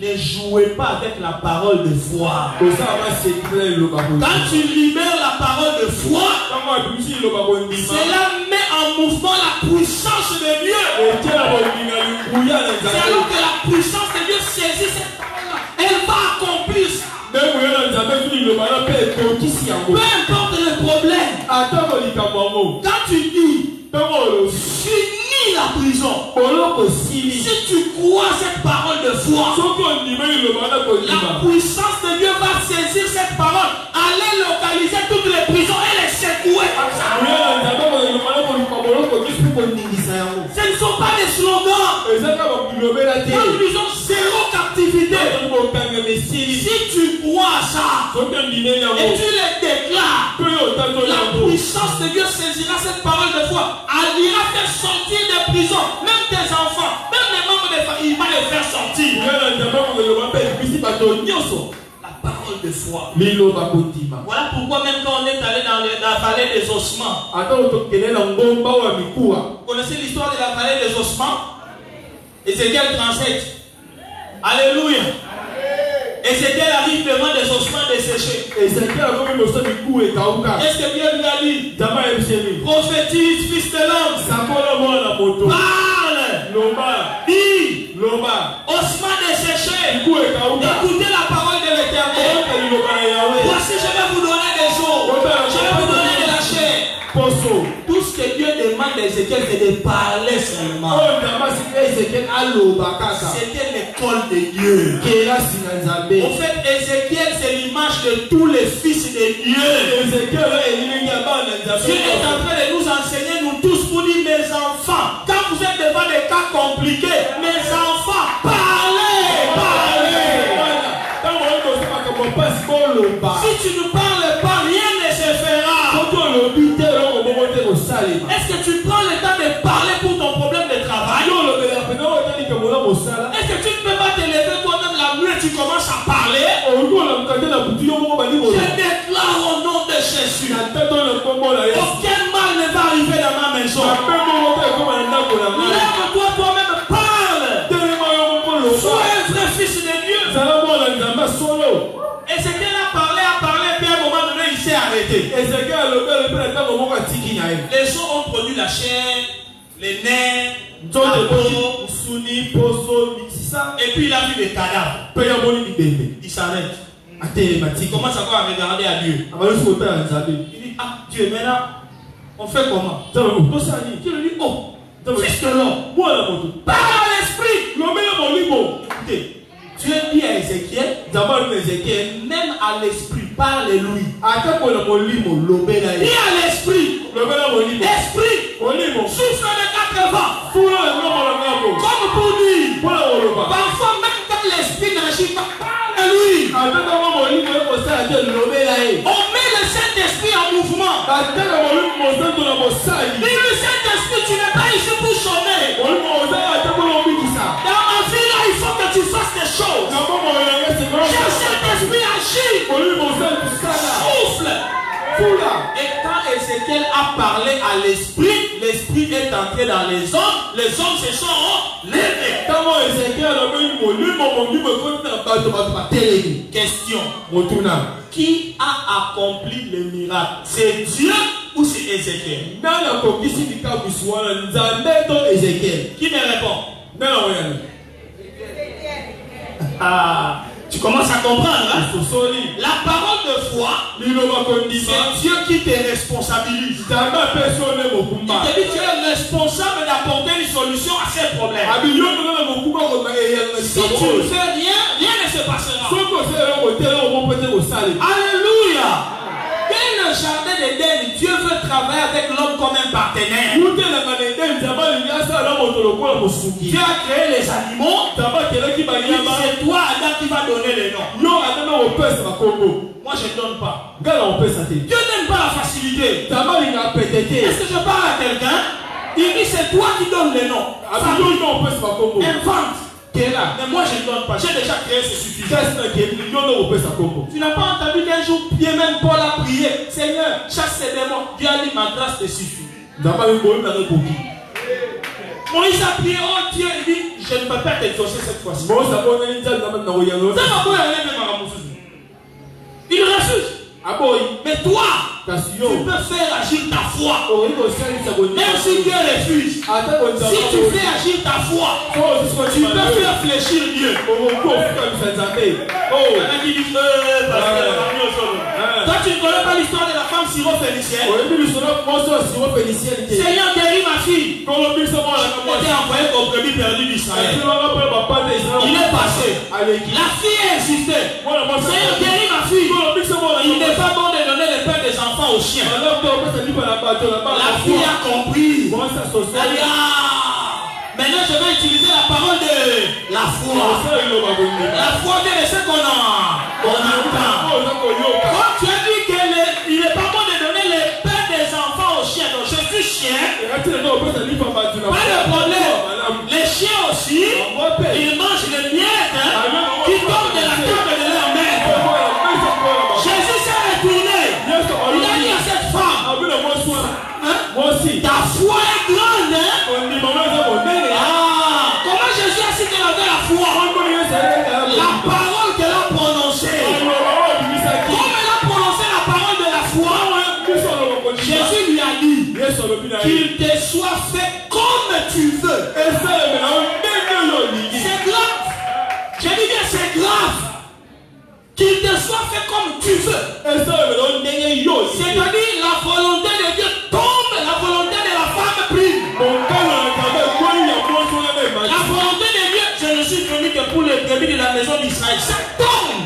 Ne jouez pas avec la parole de foi. Quand tu libères la parole de foi, cela met en mouvement la puissance de Dieu. C'est alors que la puissance de Dieu saisit cette parole-là. Elle va accomplir ça. Peu importe le problème. Quand tu dis finis la prison, si tu crois cette parole de foi, la puissance de Dieu va saisir cette parole, aller localiser toutes les prisons et les secouer comme ça. Ce ne sont pas des slogans. Quand nous disons zéro captivité, si tu crois ça et tu les déclares, la puissance de Dieu saisira cette parole de foi. Elle ira faire sortir des prisons, même des enfants, même les membres des familles, il va les faire sortir. La parole de foi. Voilà pourquoi même quand on est allé dans la vallée des ossements, vous connaissez l'histoire de la vallée des ossements? Ézéchiel 37. Alléluia. Ézéchiel arrive devant des ossements desséchés. Qu'est-ce que Dieu lui a dit? Prophétise, fils de l'homme. Parle. Dis. Ossements desséchés. Écoutez la parole de l'Éternel. Voici, je vais vous donner des eaux. Je vais vous donner de la chair. Tout ce que Dieu demande d'Ézéchiel, c'est de parler seulement. C'était l'école de Dieu. En fait, Ézéchiel, c'est l'image de tous les fils de Dieu. Dieu est en train de nous enseigner, nous tous, pour dire, mes enfants, quand vous êtes devant des cas compliqués, mes enfants, parlez. Si tu ne parles pas, rien ne se fera. Est-ce que tu prends le temps de parler pour ton problème de travail? Est-ce que tu ne peux pas te lever toi-même la nuit et tu commences à parler? Je déclare au nom de Jésus, aucun mal ne va arriver dans ma maison. Lève-toi toi-même, parle. Sois un vrai fils de Dieu. Et c'est qu'elle a parlé, puis à un moment donné, il s'est arrêté. Les os ont produit la chair, les nerfs, la peau, et puis il a vu des cadavres. Il s'arrête. Il commence encore à regarder à Dieu. Il dit, ah Dieu, maintenant, on fait comment? Dieu lui dit, oh, fils de l'homme, parle à l'esprit. Écoutez, Dieu dit à Ézéchiel, même à l'esprit, parle-lui. Dis à l'esprit, esprit, souffle de 4 vents. Comme pour dire, parfois même quand l'esprit n'agit pas, parle-lui. On met le Saint-Esprit en mouvement. Dis le Saint-Esprit, tu n'es pas ici pour chômer. Dans ma vie là, il faut que tu fasses des choses. Que le Saint-Esprit agit. Souffle. Et quand Ézéchiel a parlé à l'esprit, l'esprit est entré dans les hommes se sont levés. Question. Qui a accompli le miracle? C'est Dieu ou c'est Ézéchiel? Qui me répond? Ah, tu commences à comprendre, hein? La parole de foi, c'est Dieu qui te responsabilise. Il te dit tu es responsable d'apporter une solution à ces problèmes. Si tu ne fais rien, rien ne se passera. Alléluia. Dans le jardin d'Éden, Dieu veut travailler avec l'homme comme un partenaire. Dieu a créé les animaux. C'est toi, Adam, qui va donner les noms. Moi, je ne donne pas. Dieu n'aime pas la facilité. Est-ce que je parle à quelqu'un? Il dit c'est toi qui donnes les noms. Invente. Mais moi je ne donne pas, j'ai déjà créé ce suffisant. Tu n'as pas entendu qu'un jour, Pierre même Paul a prié, Seigneur, chasse ces démons. Dieu a dit ma grâce te suffit. Moïse a prié, oh Dieu, il dit, je ne peux pas t'exaucer cette fois-ci. Il refuse. Mais toi, tu peux faire agir ta foi. Même si Dieu refuse, si tu fais agir ta foi, tu peux faire fléchir Dieu. Toi, tu ne connais pas l'histoire de la femme syrophénicienne. Seigneur, guéris ma fille. Elle était envoyée au brebis perdu d'Israël. Il est passé. La fille a insisté. Seigneur, guéris ma fille. Il n'est pas bon de donner le pain des enfants aux chiens. La fille a compris. Elle dit, maintenant je vais utiliser la parole de la foi. La foi de ce qu'on entend. Quand tu as dit qu'il n'est pas bon de donner le pain des enfants aux chiens, donc je suis chien. Pas de problème. Les chiens aussi, ils mangent le miettes qui tombent de la table de leur mère. Jésus s'est retourné. Il a dit à cette femme, ta foi est grande, hein? Comment Jésus a cité la foi? La parole qu'elle a prononcée. Comme elle a prononcé la parole de la foi, Jésus lui a dit qu'il te soit fait comme tu veux. C'est grave. J'ai dit bien c'est grave. Qu'il te soit fait comme tu veux. C'est-à-dire la volonté de Dieu tombe, la volonté de la femme prime. La volonté de Dieu, je ne suis venu que pour les brebis de la maison d'Israël. Ça tombe.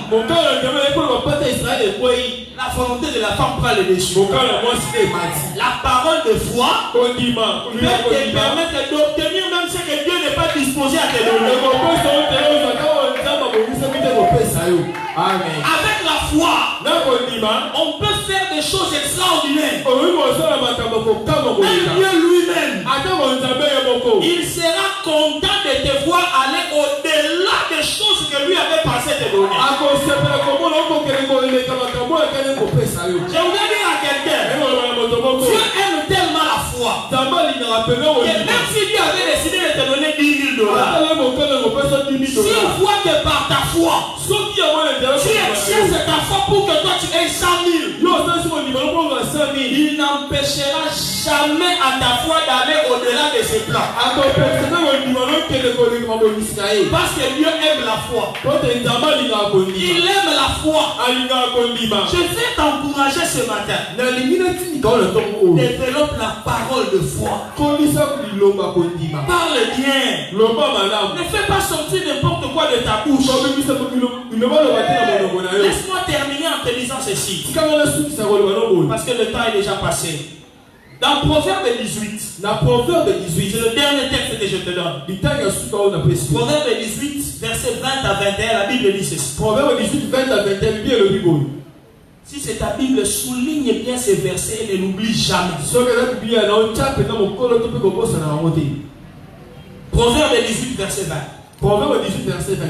La volonté de la femme prend le dessus. La parole de foi peut te permettre d'obtenir même ce que Dieu n'est pas disposé à te donner. Avec la foi, on peut faire des choses extraordinaires. Même Dieu lui-même, il sera content de te voir aller au-delà des choses que lui avait pensé te donner. Je voudrais dire à quelqu'un, Dieu aime tellement la foi que même si Dieu avait décidé de te donner $10,000, si on voit que par ta foi, tu exerces ta foi pour que toi tu aies 100,000, il n'empêchera jamais à ta foi d'aller au-delà de ses plans. Parce que Dieu aime la foi. Il aime la foi. Je vais t'encourager ce matin. Développe la parole de foi. Parle bien. Ne fais pas sortir n'importe quoi de ta bouche. Laisse-moi terminer en te disant ceci. Parce que le temps est déjà passé. Dans Proverbe 18, c'est le dernier texte que je te donne. Proverbe 18, verset 20 à 21, la Bible dit ceci. Proverbe 18, 20 à 21, si c'est ta Bible, souligne bien ces versets et ne l'oublie jamais. Proverbe 18, verset 20. Proverbe 18, verset 20.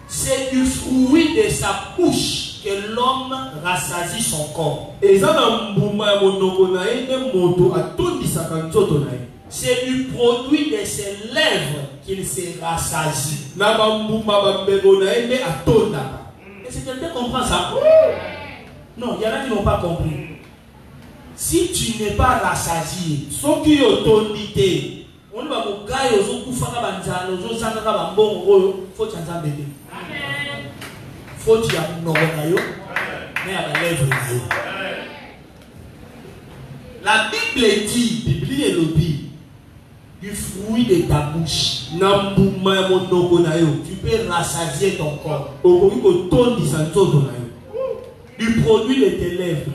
C'est du fruit de sa bouche que l'homme rassasie son corps. C'est du produit de ses lèvres qu'il se rassasie. Et si quelqu'un comprend ça? Non, il y en a qui n'ont pas compris. Si tu n'es pas rassasié, ce qui est autorité, on va vous gagner aux autres fois banzalo, aux autres sanga bambon, faut t'entendre bébé. Faut t'y avoir mais à la lèvre. La Bible dit, Bible est le du fruit de ta bouche. Tu peux rassasier ton corps. Du produit de tes lèvres,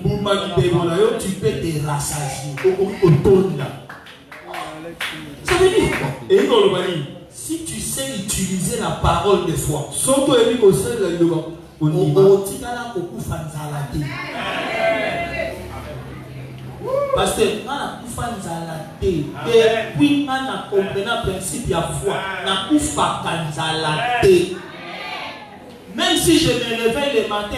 tu peux te rassasier. Ça veut dire quoi? Si tu sais utiliser la parole de foi, parce que depuis qu'on a compris le principe de la foi, même si je me réveille le matin,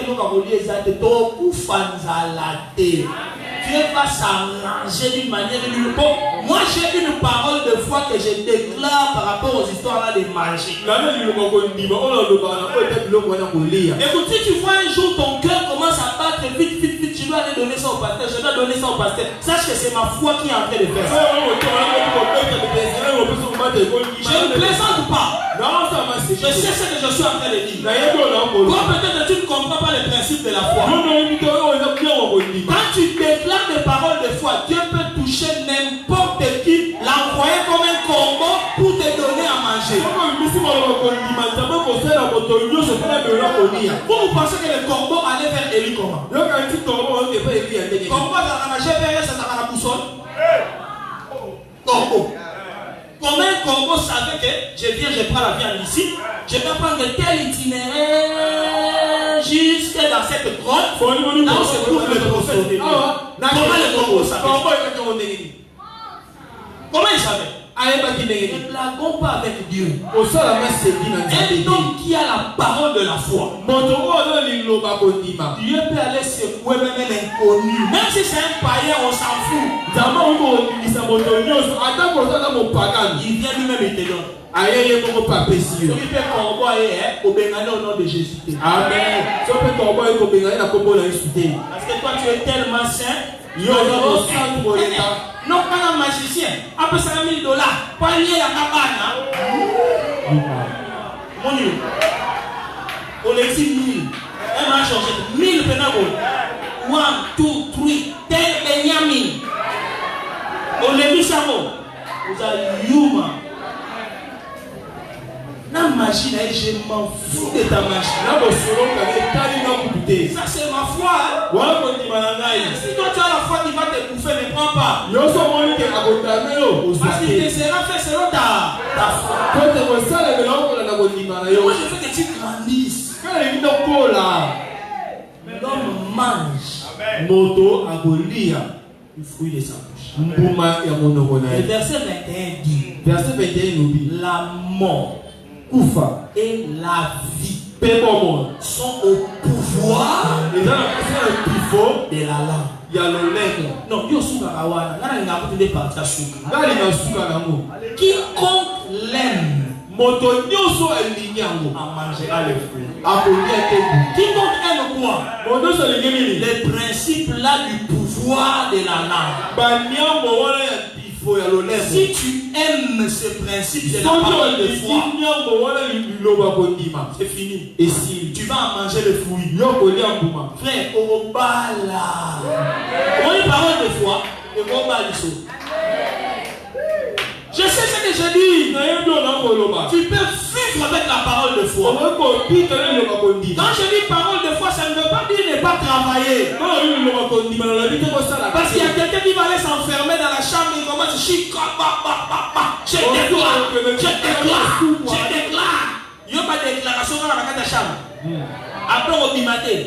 Dieu va s'arranger d'une manière ou d'une autre. Moi, j'ai une parole de foi que je déclare par rapport aux histoires là de manger. Écoute, si tu vois un jour ton cœur commence à battre vite, tu dois aller donner ça au pasteur. Je dois donner ça au pasteur. Sache que c'est ma foi qui est en train de faire ça. Je ne plaisante pas. Je sais ce que je suis en train de dire. Toi, peut-être tu ne comprends pas le principe de la foi. Quand tu déclares des paroles de foi, Dieu peut toucher n'importe qui, l'envoyer comme un corbeau pour te donner à manger. Vous pensez que le corbeau allait vers Élie comment? Le corbeau a mangé vers ça dans la boussole. Corbeau. Comme un corbeau savait que je viens, je prends la viande ici, je vais prendre tel itinéraire jusque dans cette grotte, là où se trouve le prophète. Comment le corbeau savait? Comment il savait? Ne blaguons pas avec Dieu. Un homme qui a la parole de la foi. Dieu peut aller secouer même l'inconnu. Même si c'est un païen, on s'en fout. Il vient lui-même et te donne. Il peut corbeau au Bengali au nom de Jésus. Amen. Parce que toi tu es tellement saint. Non, pas un magicien. Après ça, $1000. Pas lié à Kabana. Mon Dieu. On exige 1000. Elle m'a changé. 1000 pénagoles. 1, 2, 3. Tel Benjamin. On les mis ça. Vous avez Yuma. La machine, je m'en fous de ta machine. Ça c'est ma foi. Si toi tu as la foi qui va te bouffer, ne prends pas. Parce qu'il te sera fait selon ta foi. Moi je veux que tu grandisses. L'homme mange. Moto agolia. Le fruit de sa bouche. Le verset 21 dit. La mort et la vie sont au pouvoir de la langue. Non, quiconque l'aime à manger le fruit. Quiconque aime quoi? Les principes là du pouvoir de la langue. Si tu aimes ce principe de la parole de foi, c'est fini. Et si tu vas en manger le fruit, frère, on va là. On une parole de foi, et on va je sais ce que je dis. Tu peux vivre avec la parole de foi. Quand je dis parole de foi, ça ne veut pas dire ne pas travailler. Parce qu'il y a quelqu'un qui va aller s'enfermer dans la chambre et il commence à chier. Je déclare. Il n'y a pas de déclaration dans la chambre. Après au matin.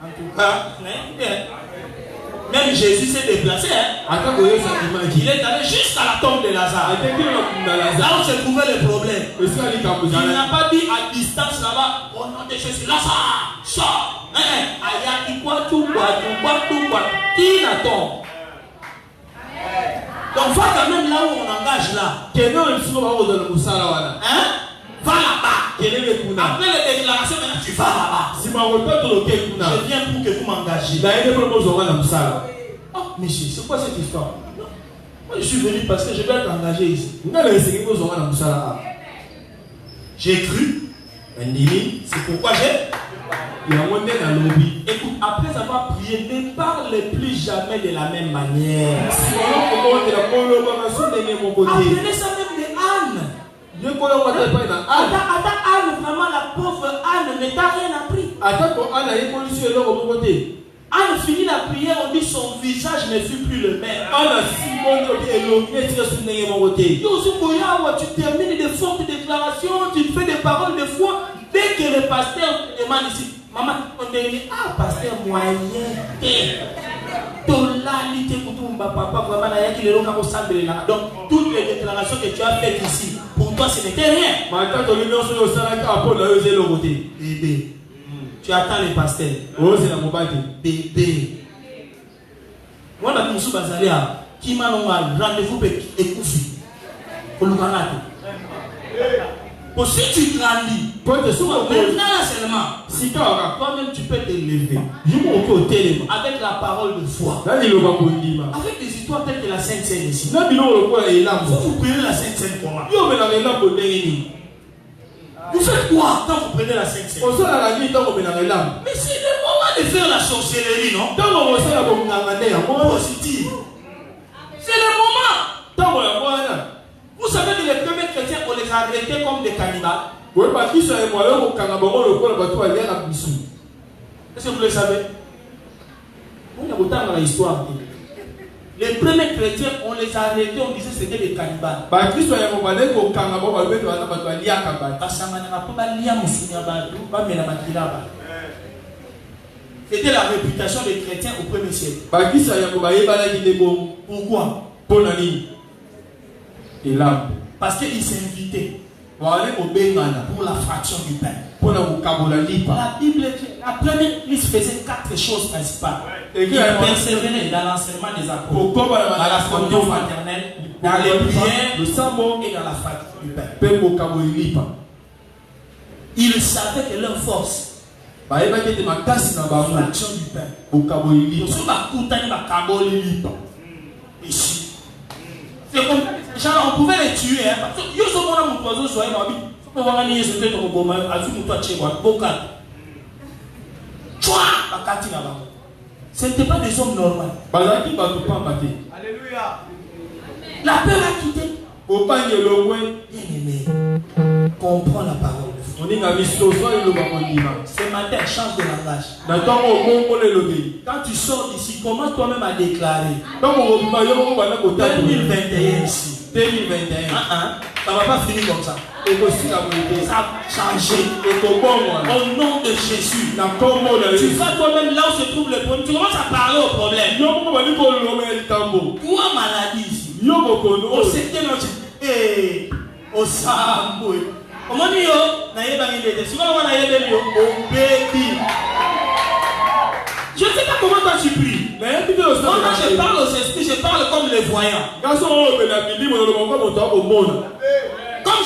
En tout cas, même Jésus s'est déplacé. Il est allé jusqu'à la tombe de Lazare. Là où se trouvait le problème. Il n'a pas dit à distance là-bas, au nom de Jésus, Lazare, sors. Qui n'a tombe. Donc va quand même là où on engage là. Hein? Va là-bas. Après les déclarations, maintenant tu vas là-bas. Je viens pour que vous m'engagez. Oh, monsieur, c'est quoi cette histoire? Moi, je suis venu parce que je dois être engagé ici. J'ai cru. C'est pourquoi j'ai. Écoute, après avoir prié, ne parle plus jamais de la même manière. Apprenez ça même de Anne. Anne, vraiment la pauvre Anne ne t'a rien appris. Anne finit la prière, on dit son visage ne fut plus le même. Tu termines de fortes déclarations, tu fais des paroles de foi. Dès que le pasteur demande ici, maman, on dit, ah, pasteur moyen. Donc, toutes les déclarations que tu as faites ici, pour toi, ce n'était rien. Bébé, tu attends le pasteur. Bébé. Moi, je suis qui m'a rendez-vous et Koufi. Pour si tu grandis, maintenant seulement, si toi-même tu peux te lever avec la parole de foi, avec des histoires telles que la Sainte Seine ici. Vous prenez la Sainte Seine comment? Vous faites quoi quand vous prenez la Sainte Seine? Mais c'est le moment de faire la sorcellerie, non? Positif. C'est le moment. Vous savez que les premiers chrétiens, on les a arrêtés comme des cannibales. Est-ce que vous le savez? On a autant dans l'histoire. Les premiers chrétiens, on les a arrêtés, on disait que c'était des cannibales. C'était la réputation des chrétiens au premier siècle. Pourquoi? Parce qu'ils s'invitaient pour la fraction du pain. La Bible, la première liste faisait 4 choses principales. Ils persévéraient dans l'enseignement des apôtres, dans la communion fraternelle, dans les prières et dans la fraction du pain. Ils savaient que leur force, la fraction du pain, ici. C'est comme on pouvait les tuer. Ce n'était pas des hommes normaux. Alléluia. La peur a quitté. Bien-aimé, comprends la parole. Ce matin, change de langage. Quand tu sors d'ici, commence toi-même à déclarer. 2021 ici. 2021. Ça ne va pas finir comme ça. Ça va changer. Au nom de Jésus. Tu vas toi-même là où se trouve le problème. Tu commences à parler au problème. Toi, maladie ici. Au septième, au sambo. Comment dire? Je ne sais pas comment toi tu pries. Moi, quand je parle aux esprits, je parle comme les voyants. Comme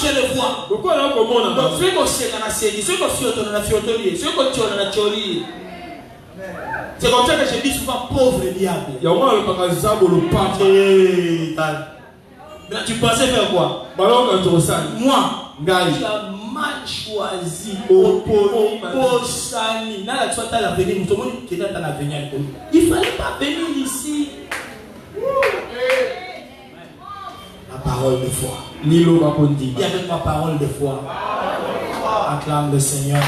je le vois. Donc, c'est comme ça que je dis souvent pauvre diable. Tu pensais faire quoi? Moi, tu as mal choisi. Il ne fallait pas venir ici. La parole de foi. Il y avait ma parole de foi. Acclame le Seigneur.